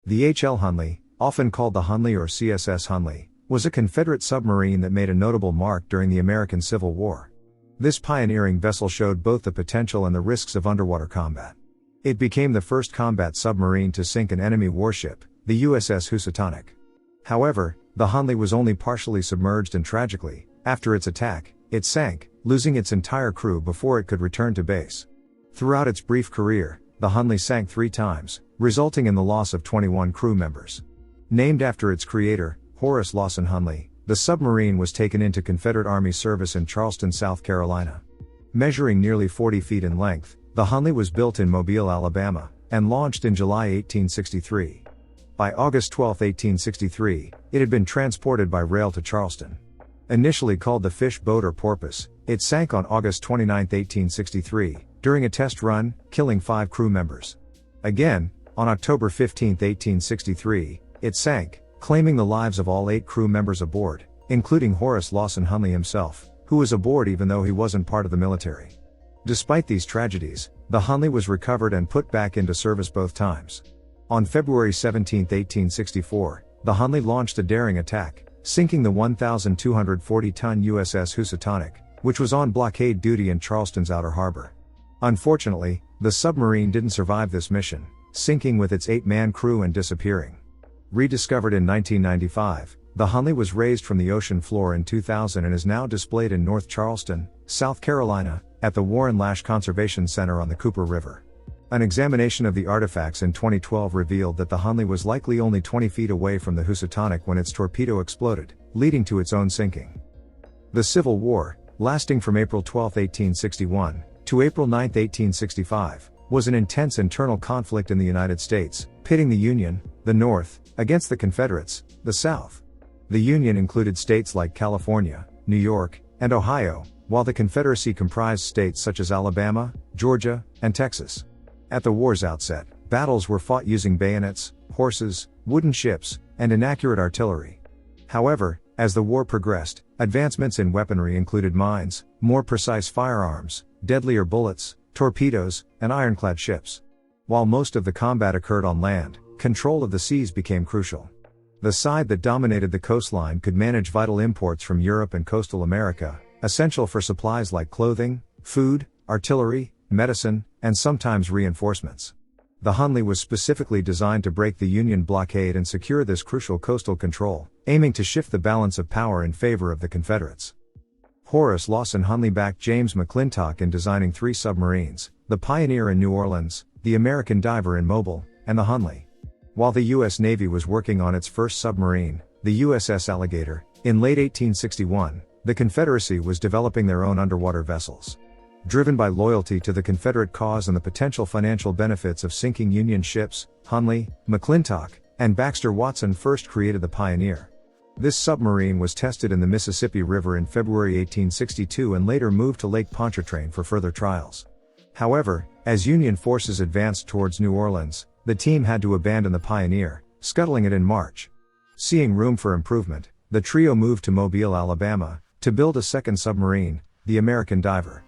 The H.L. Hunley, often called the Hunley or CSS Hunley, was a Confederate submarine that made a notable mark during the American Civil War. This pioneering vessel showed both the potential and the risks of underwater combat. It became the first combat submarine to sink an enemy warship, the USS Housatonic. However, the Hunley was only partially submerged and tragically, after its attack, it sank, losing its entire crew before it could return to base. Throughout its brief career, the Hunley sank 3 times, resulting in the loss of 21 crew members. Named after its creator, Horace Lawson Hunley, the submarine was taken into Confederate Army service in Charleston, South Carolina. Measuring nearly 40 feet in length, the Hunley was built in Mobile, Alabama, and launched in July 1863. By August 12, 1863, it had been transported by rail to Charleston. Initially called the Fish Boat or Porpoise, it sank on August 29, 1863, during a test run, killing 5 crew members. Again, on October 15, 1863, it sank, claiming the lives of all 8 crew members aboard, including Horace Lawson Hunley himself, who was aboard even though he wasn't part of the military. Despite these tragedies, the Hunley was recovered and put back into service both times. On February 17, 1864, the Hunley launched a daring attack, sinking the 1,240-ton USS Housatonic, which was on blockade duty in Charleston's outer harbor. Unfortunately, the submarine didn't survive this mission, sinking with its 8-man crew and disappearing. Rediscovered in 1995, the Hunley was raised from the ocean floor in 2000 and is now displayed in North Charleston, South Carolina, at the Warren Lash Conservation Center on the Cooper River. An examination of the artifacts in 2012 revealed that the Hunley was likely only 20 feet away from the Housatonic when its torpedo exploded, leading to its own sinking. The Civil War, lasting from April 12, 1861, to April 9, 1865, was an intense internal conflict in the United States, pitting the Union, the North, against the Confederates, the South. The Union included states like California, New York, and Ohio, while the Confederacy comprised states such as Alabama, Georgia, and Texas. At the war's outset, battles were fought using bayonets, horses, wooden ships, and inaccurate artillery. However, as the war progressed, advancements in weaponry included mines, more precise firearms, deadlier bullets, torpedoes, and ironclad ships. While most of the combat occurred on land, control of the seas became crucial. The side that dominated the coastline could manage vital imports from Europe and coastal America, essential for supplies like clothing, food, artillery, medicine, and sometimes reinforcements. The Hunley was specifically designed to break the Union blockade and secure this crucial coastal control, aiming to shift the balance of power in favor of the Confederates. Horace Lawson Hunley backed James McClintock in designing 3 submarines, the Pioneer in New Orleans, the American Diver in Mobile, and the Hunley. While the U.S. Navy was working on its first submarine, the USS Alligator, in late 1861, the Confederacy was developing their own underwater vessels. Driven by loyalty to the Confederate cause and the potential financial benefits of sinking Union ships, Hunley, McClintock, and Baxter Watson first created the Pioneer. This submarine was tested in the Mississippi River in February 1862 and later moved to Lake Pontchartrain for further trials. However, as Union forces advanced towards New Orleans, the team had to abandon the Pioneer, scuttling it in March. Seeing room for improvement, the trio moved to Mobile, Alabama, to build a second submarine, the American Diver.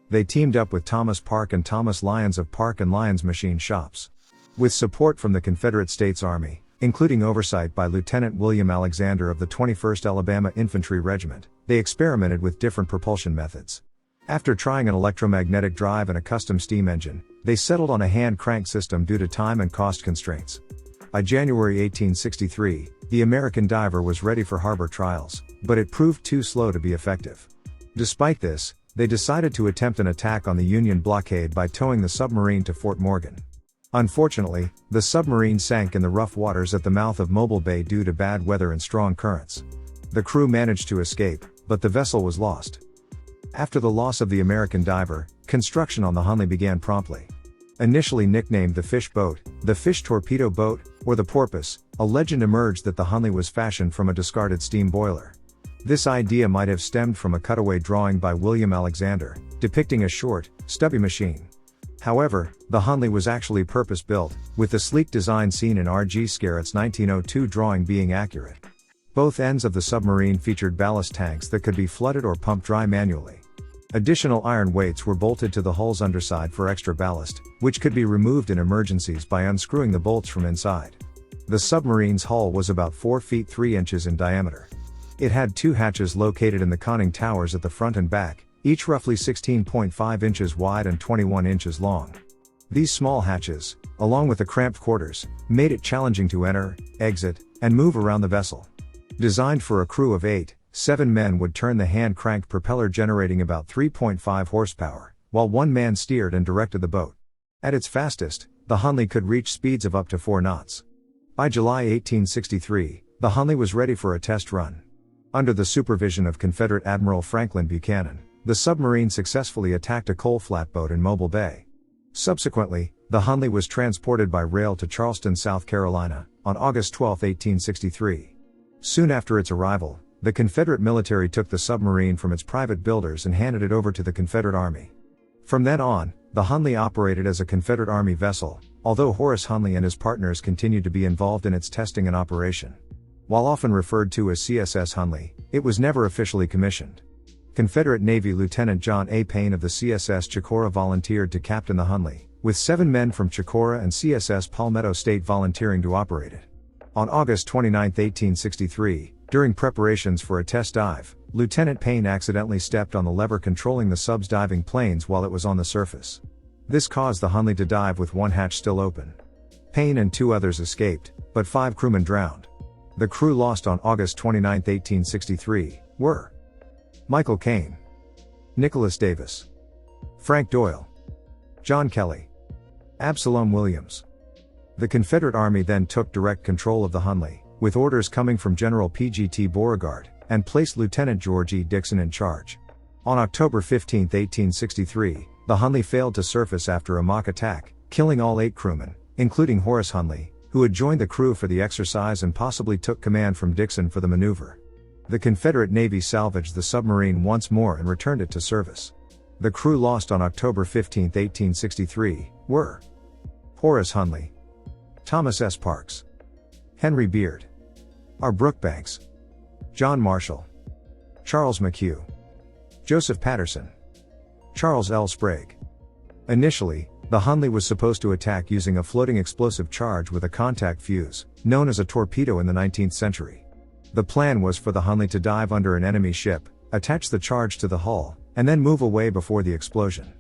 They teamed up with Thomas Park and Thomas Lyons of Park and Lyons Machine Shops. With support from the Confederate States Army, including oversight by Lieutenant William Alexander of the 21st Alabama Infantry Regiment, they experimented with different propulsion methods. After trying an electromagnetic drive and a custom steam engine, they settled on a hand crank system due to time and cost constraints. By January 1863, the American Diver was ready for harbor trials, but it proved too slow to be effective. Despite this, they decided to attempt an attack on the Union blockade by towing the submarine to Fort Morgan. Unfortunately, the submarine sank in the rough waters at the mouth of Mobile Bay due to bad weather and strong currents. The crew managed to escape, but the vessel was lost. After the loss of the American Diver, construction on the Hunley began promptly. Initially nicknamed the Fish Boat, the Fish Torpedo Boat, or the Porpoise, a legend emerged that the Hunley was fashioned from a discarded steam boiler. This idea might have stemmed from a cutaway drawing by William Alexander, depicting a short, stubby machine. However, the Hunley was actually purpose-built, with the sleek design seen in R.G. Scarrett's 1902 drawing being accurate. Both ends of the submarine featured ballast tanks that could be flooded or pumped dry manually. Additional iron weights were bolted to the hull's underside for extra ballast, which could be removed in emergencies by unscrewing the bolts from inside. The submarine's hull was about 4 feet 3 inches in diameter. It had 2 hatches located in the conning towers at the front and back, each roughly 16.5 inches wide and 21 inches long. These small hatches, along with the cramped quarters, made it challenging to enter, exit, and move around the vessel. Designed for a crew of 8, 7 men would turn the hand-cranked propeller generating about 3.5 horsepower, while 1 man steered and directed the boat. At its fastest, the Hunley could reach speeds of up to 4 knots. By July 1863, the Hunley was ready for a test run. Under the supervision of Confederate Admiral Franklin Buchanan, the submarine successfully attacked a coal flatboat in Mobile Bay. Subsequently, the Hunley was transported by rail to Charleston, South Carolina, on August 12, 1863. Soon after its arrival, the Confederate military took the submarine from its private builders and handed it over to the Confederate Army. From then on, the Hunley operated as a Confederate Army vessel, although Horace Hunley and his partners continued to be involved in its testing and operation. While often referred to as CSS Hunley, it was never officially commissioned. Confederate Navy Lieutenant John A. Payne of the CSS Chicora volunteered to captain the Hunley, with 7 men from Chicora and CSS Palmetto State volunteering to operate it. On August 29, 1863, during preparations for a test dive, Lieutenant Payne accidentally stepped on the lever controlling the sub's diving planes while it was on the surface. This caused the Hunley to dive with 1 hatch still open. Payne and 2 others escaped, but 5 crewmen drowned. The crew lost on August 29, 1863, were Michael Caine, Nicholas Davis, Frank Doyle, John Kelly, Absalom Williams. The Confederate Army then took direct control of the Hunley, with orders coming from General P.G.T. Beauregard, and placed Lieutenant George E. Dixon in charge. On October 15, 1863, the Hunley failed to surface after a mock attack, killing all 8 crewmen, including Horace Hunley, who had joined the crew for the exercise and possibly took command from Dixon for the maneuver. The Confederate Navy salvaged the submarine once more and returned it to service. The crew lost on October 15, 1863, were Horace Hunley, Thomas S. Parks, Henry Beard, R. Brookbanks, John Marshall, Charles McHugh, Joseph Patterson, Charles L. Sprague. Initially, the Hunley was supposed to attack using a floating explosive charge with a contact fuse, known as a torpedo in the 19th century. The plan was for the Hunley to dive under an enemy ship, attach the charge to the hull, and then move away before the explosion.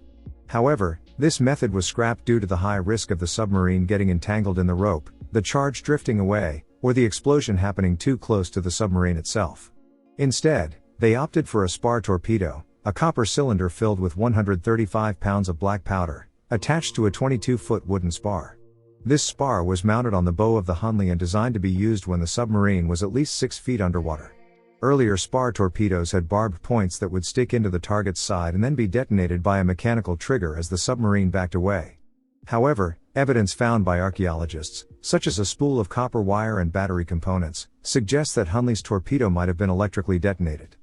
However, this method was scrapped due to the high risk of the submarine getting entangled in the rope, the charge drifting away, or the explosion happening too close to the submarine itself. Instead, they opted for a spar torpedo, a copper cylinder filled with 135 pounds of black powder, attached to a 22-foot wooden spar. This spar was mounted on the bow of the Hunley and designed to be used when the submarine was at least 6 feet underwater. Earlier spar torpedoes had barbed points that would stick into the target's side and then be detonated by a mechanical trigger as the submarine backed away. However, evidence found by archaeologists, such as a spool of copper wire and battery components, suggests that Hunley's torpedo might have been electrically detonated.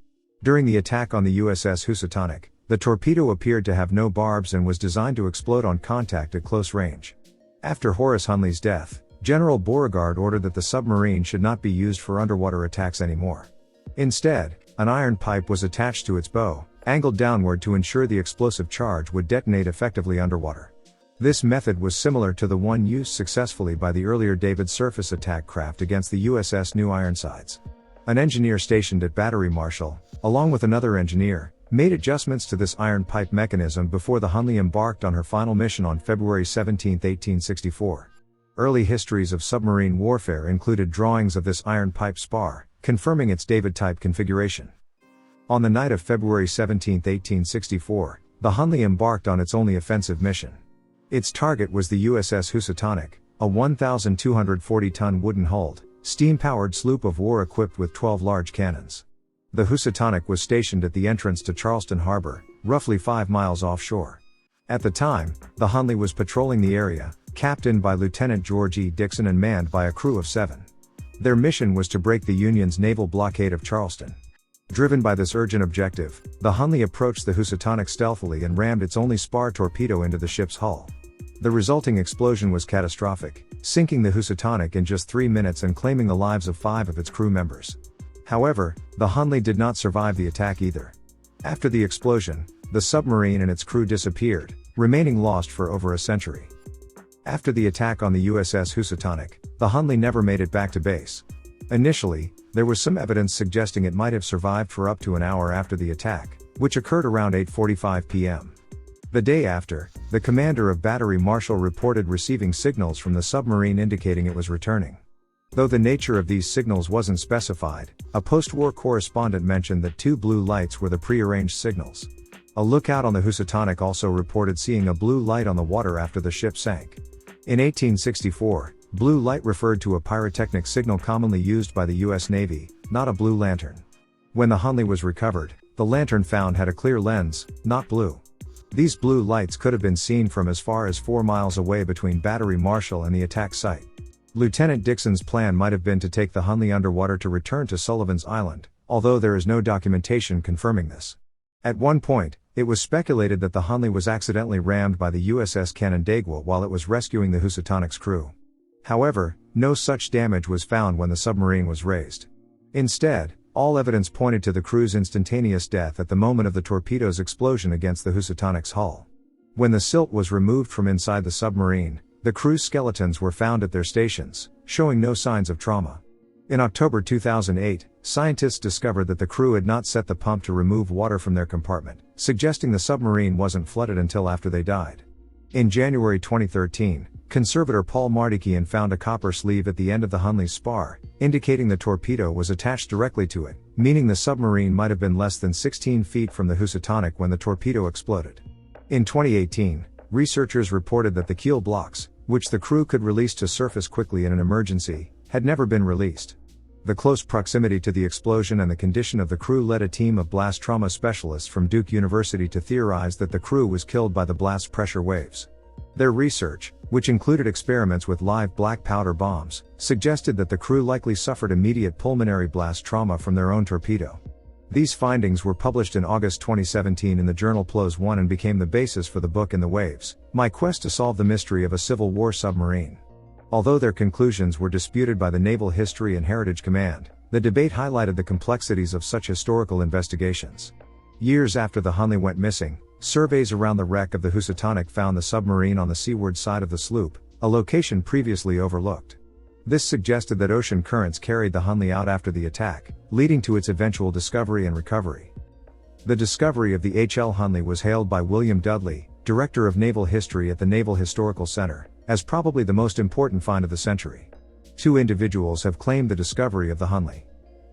During the attack on the USS Housatonic, the torpedo appeared to have no barbs and was designed to explode on contact at close range. After Horace Hunley's death, General Beauregard ordered that the submarine should not be used for underwater attacks anymore. Instead, an iron pipe was attached to its bow, angled downward to ensure the explosive charge would detonate effectively underwater. This method was similar to the one used successfully by the earlier David surface attack craft against the USS New Ironsides. An engineer stationed at Battery Marshall, along with another engineer, made adjustments to this iron pipe mechanism before the Hunley embarked on her final mission on February 17, 1864. Early histories of submarine warfare included drawings of this iron pipe spar, confirming its David-type configuration. On the night of February 17, 1864, the Hunley embarked on its only offensive mission. Its target was the USS Housatonic, a 1,240-ton wooden-hulled, steam-powered sloop of war equipped with 12 large cannons. The Housatonic was stationed at the entrance to Charleston Harbor, roughly 5 miles offshore. At the time, the Hunley was patrolling the area, captained by Lieutenant George E. Dixon and manned by a crew of 7. Their mission was to break the Union's naval blockade of Charleston. Driven by this urgent objective, the Hunley approached the Housatonic stealthily and rammed its only spar torpedo into the ship's hull. The resulting explosion was catastrophic, sinking the Housatonic in just 3 minutes and claiming the lives of 5 of its crew members. However, the Hunley did not survive the attack either. After the explosion, the submarine and its crew disappeared, remaining lost for over a century. After the attack on the USS Housatonic, The Hunley never made it back to base. Initially, there was some evidence suggesting it might have survived for up to an hour after the attack, which occurred around 8:45 p.m. The day after, the commander of Battery Marshall reported receiving signals from the submarine indicating it was returning. Though the nature of these signals wasn't specified, a post-war correspondent mentioned that 2 blue lights were the pre-arranged signals. A lookout on the Housatonic also reported seeing a blue light on the water after the ship sank. In 1864, blue light referred to a pyrotechnic signal commonly used by the U.S. Navy, not a blue lantern. When the Hunley was recovered, the lantern found had a clear lens, not blue. These blue lights could have been seen from as far as 4 miles away between Battery Marshall and the attack site. Lieutenant Dixon's plan might have been to take the Hunley underwater to return to Sullivan's Island, although there is no documentation confirming this. At one point, it was speculated that the Hunley was accidentally rammed by the USS Canandaigua while it was rescuing the Housatonic's crew. However, no such damage was found when the submarine was raised. Instead, all evidence pointed to the crew's instantaneous death at the moment of the torpedo's explosion against the Housatonic's hull. When the silt was removed from inside the submarine, the crew's skeletons were found at their stations, showing no signs of trauma. In October 2008, scientists discovered that the crew had not set the pump to remove water from their compartment, suggesting the submarine wasn't flooded until after they died. In January 2013, conservator Paul Mardikian found a copper sleeve at the end of the Hunley's spar, indicating the torpedo was attached directly to it, meaning the submarine might have been less than 16 feet from the Housatonic when the torpedo exploded. In 2018, researchers reported that the keel blocks, which the crew could release to surface quickly in an emergency, had never been released. The close proximity to the explosion and the condition of the crew led a team of blast trauma specialists from Duke University to theorize that the crew was killed by the blast pressure waves. Their research, which included experiments with live black powder bombs, suggested that the crew likely suffered immediate pulmonary blast trauma from their own torpedo. These findings were published in August 2017 in the journal PLOS One and became the basis for the book In the Waves, My Quest to Solve the Mystery of a Civil War Submarine. Although their conclusions were disputed by the Naval History and Heritage Command, the debate highlighted the complexities of such historical investigations. Years after the Hunley went missing, surveys around the wreck of the Housatonic found the submarine on the seaward side of the sloop, a location previously overlooked. This suggested that ocean currents carried the Hunley out after the attack, leading to its eventual discovery and recovery. The discovery of the H.L. Hunley was hailed by William Dudley, Director of Naval History at the Naval Historical Center, as probably the most important find of the century. 2 individuals have claimed the discovery of the Hunley.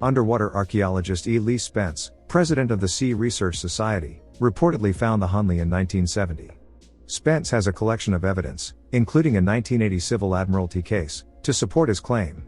Underwater archaeologist E. Lee Spence, president of the Sea Research Society, reportedly found the Hunley in 1970. Spence has a collection of evidence, including a 1980 Civil Admiralty case, to support his claim.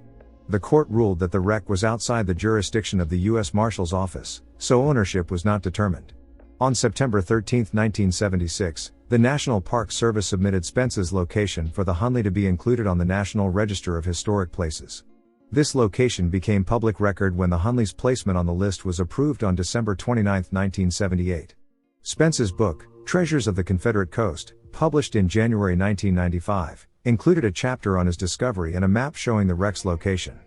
The court ruled that the wreck was outside the jurisdiction of the U.S. Marshal's Office, so ownership was not determined. On September 13, 1976, the National Park Service submitted Spence's location for the Hunley to be included on the National Register of Historic Places. This location became public record when the Hunley's placement on the list was approved on December 29, 1978. Spence's book, Treasures of the Confederate Coast, published in January 1995, included a chapter on his discovery and a map showing the wreck's location.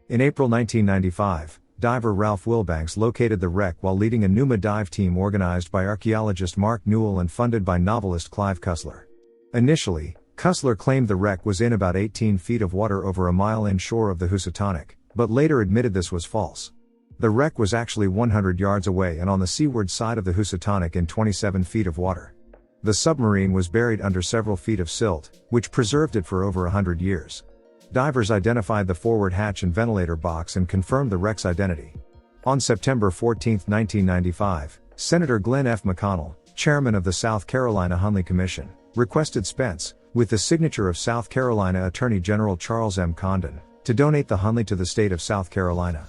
In April 1995, diver Ralph Wilbanks located the wreck while leading a NUMA dive team organized by archaeologist Mark Newell and funded by novelist Clive Cussler. Initially, Cussler claimed the wreck was in about 18 feet of water over a mile inshore of the Housatonic, but later admitted this was false. The wreck was actually 100 yards away and on the seaward side of the Housatonic in 27 feet of water. The submarine was buried under several feet of silt, which preserved it for over 100 years. Divers identified the forward hatch and ventilator box and confirmed the wreck's identity. On September 14, 1995, Senator Glenn F. McConnell, chairman of the South Carolina Hunley Commission, requested Spence, with the signature of South Carolina Attorney General Charles M. Condon, to donate the Hunley to the state of South Carolina.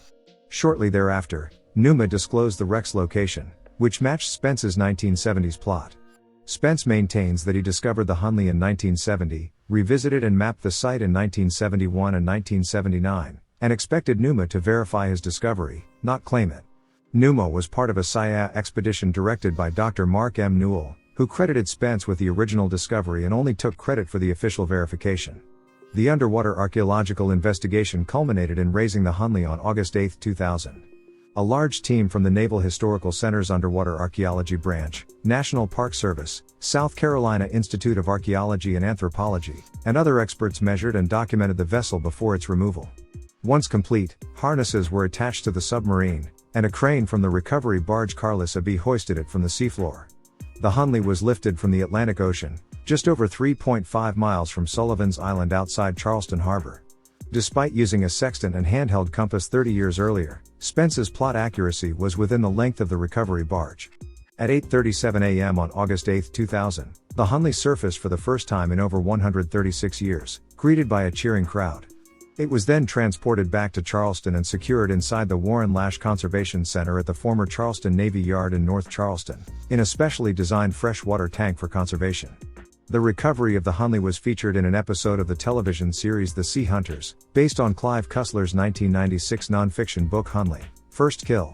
Shortly thereafter, NUMA disclosed the wreck's location, which matched Spence's 1970s plot. Spence maintains that he discovered the Hunley in 1970, revisited and mapped the site in 1971 and 1979, and expected NUMA to verify his discovery, not claim it. NUMA was part of a SIA expedition directed by Dr. Mark M. Newell, who credited Spence with the original discovery and only took credit for the official verification. The underwater archaeological investigation culminated in raising the Hunley on August 8, 2000. A large team from the Naval Historical Center's Underwater Archaeology Branch, National Park Service, South Carolina Institute of Archaeology and Anthropology, and other experts measured and documented the vessel before its removal. Once complete, harnesses were attached to the submarine, and a crane from the recovery barge Carlissa B hoisted it from the seafloor. The Hunley was lifted from the Atlantic Ocean, just over 3.5 miles from Sullivan's Island outside Charleston Harbor. Despite using a sextant and handheld compass 30 years earlier, Spence's plot accuracy was within the length of the recovery barge. At 8:37 a.m. on August 8, 2000, the Hunley surfaced for the first time in over 136 years, greeted by a cheering crowd. It was then transported back to Charleston and secured inside the Warren Lash Conservation Center at the former Charleston Navy Yard in North Charleston, in a specially designed freshwater tank for conservation. The recovery of the Hunley was featured in an episode of the television series The Sea Hunters, based on Clive Cussler's 1996 non-fiction book Hunley, First Kill.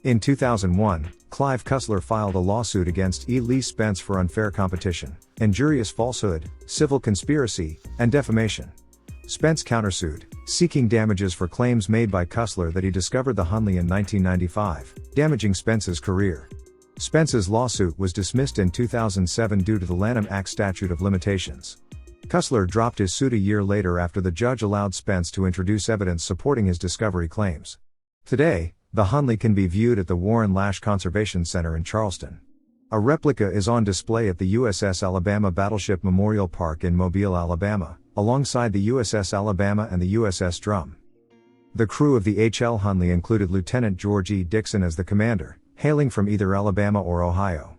In 2001, Clive Cussler filed a lawsuit against E. Lee Spence for unfair competition, injurious falsehood, civil conspiracy, and defamation. Spence countersued, seeking damages for claims made by Cussler that he discovered the Hunley in 1995, damaging Spence's career. Spence's lawsuit was dismissed in 2007 due to the Lanham Act statute of limitations. Cussler dropped his suit a year later after the judge allowed Spence to introduce evidence supporting his discovery claims. Today, the Hunley can be viewed at the Warren Lash Conservation Center in Charleston. A replica is on display at the USS Alabama Battleship Memorial Park in Mobile, Alabama, alongside the USS Alabama and the USS Drum. The crew of the H.L. Hunley included Lieutenant George E. Dixon as the commander, hailing from either Alabama or Ohio.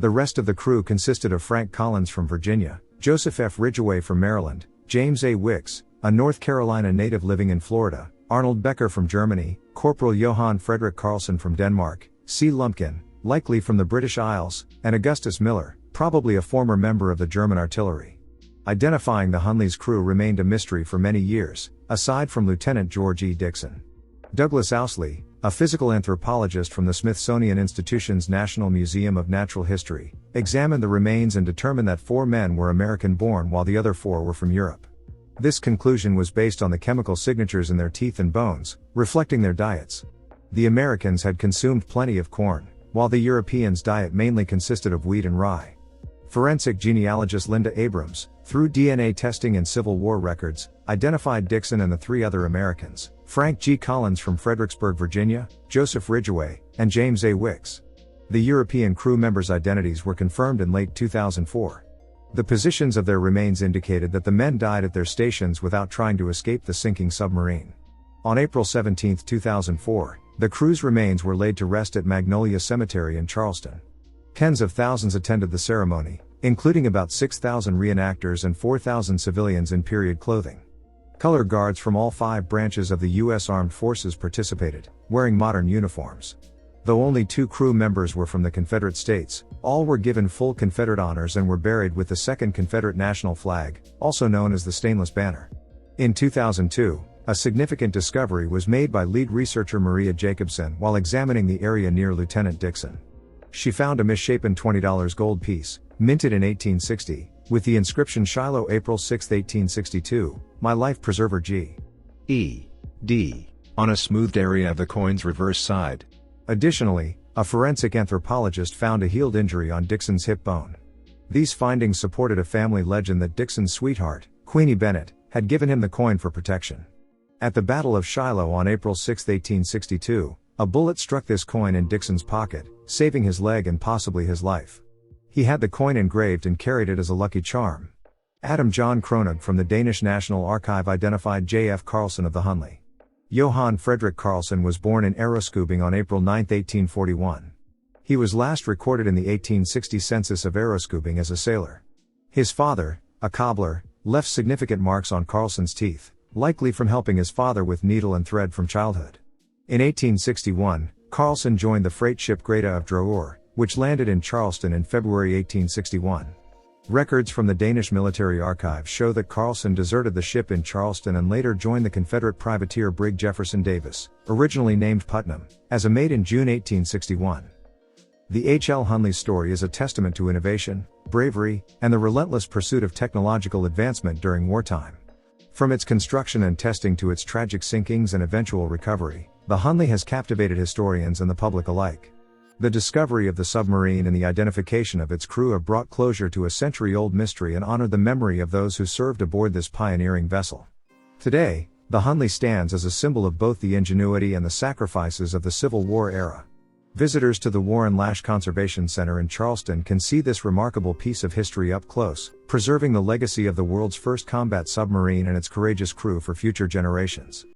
The rest of the crew consisted of Frank Collins from Virginia, Joseph F. Ridgway from Maryland, James A. Wicks, a North Carolina native living in Florida, Arnold Becker from Germany, Corporal Johann Frederick Carlson from Denmark, C. Lumpkin, likely from the British Isles, and Augustus Miller, probably a former member of the German artillery. Identifying the Hunley's crew remained a mystery for many years, aside from Lieutenant George E. Dixon. Douglas Ousley, a physical anthropologist from the Smithsonian Institution's National Museum of Natural History, examined the remains and determined that 4 men were American-born while the other 4 were from Europe. This conclusion was based on the chemical signatures in their teeth and bones, reflecting their diets. The Americans had consumed plenty of corn, while the Europeans' diet mainly consisted of wheat and rye. Forensic genealogist Linda Abrams, through DNA testing and Civil War records, identified Dixon and the 3 other Americans, Frank G. Collins from Fredericksburg, Virginia, Joseph Ridgway, and James A. Wicks. The European crew members' identities were confirmed in late 2004. The positions of their remains indicated that the men died at their stations without trying to escape the sinking submarine. On April 17, 2004, the crew's remains were laid to rest at Magnolia Cemetery in Charleston. Tens of thousands attended the ceremony, including about 6,000 reenactors and 4,000 civilians in period clothing. Color guards from all 5 branches of the U.S. Armed Forces participated, wearing modern uniforms. Though only 2 crew members were from the Confederate States, all were given full Confederate honors and were buried with the 2nd Confederate national flag, also known as the Stainless Banner. In 2002, a significant discovery was made by lead researcher Maria Jacobson while examining the area near Lieutenant Dixon. She found a misshapen $20 gold piece, minted in 1860, with the inscription Shiloh April 6, 1862, My Life Preserver G. E. D. on a smoothed area of the coin's reverse side. Additionally, a forensic anthropologist found a healed injury on Dixon's hip bone. These findings supported a family legend that Dixon's sweetheart, Queenie Bennett, had given him the coin for protection. At the Battle of Shiloh on April 6, 1862, a bullet struck this coin in Dixon's pocket, saving his leg and possibly his life. He had the coin engraved and carried it as a lucky charm. Adam John Kronig from the Danish National Archive identified J.F. Carlson of the Hunley. Johann Frederick Carlson was born in Aeroscubing on April 9, 1841. He was last recorded in the 1860 census of Aeroscubing as a sailor. His father, a cobbler, left significant marks on Carlson's teeth, likely from helping his father with needle and thread from childhood. In 1861, Carlson joined the freight ship Greta of Dreur, which landed in Charleston in February 1861. Records from the Danish military archives show that Carlson deserted the ship in Charleston and later joined the Confederate privateer brig Jefferson Davis, originally named Putnam, as a mate in June 1861. The H.L. Hunley's story is a testament to innovation, bravery, and the relentless pursuit of technological advancement during wartime. From its construction and testing to its tragic sinkings and eventual recovery, The Hunley has captivated historians and the public alike. The discovery of the submarine and the identification of its crew have brought closure to a century-old mystery and honored the memory of those who served aboard this pioneering vessel. Today, the Hunley stands as a symbol of both the ingenuity and the sacrifices of the Civil War era. Visitors to the Warren Lash Conservation Center in Charleston can see this remarkable piece of history up close, preserving the legacy of the world's first combat submarine and its courageous crew for future generations.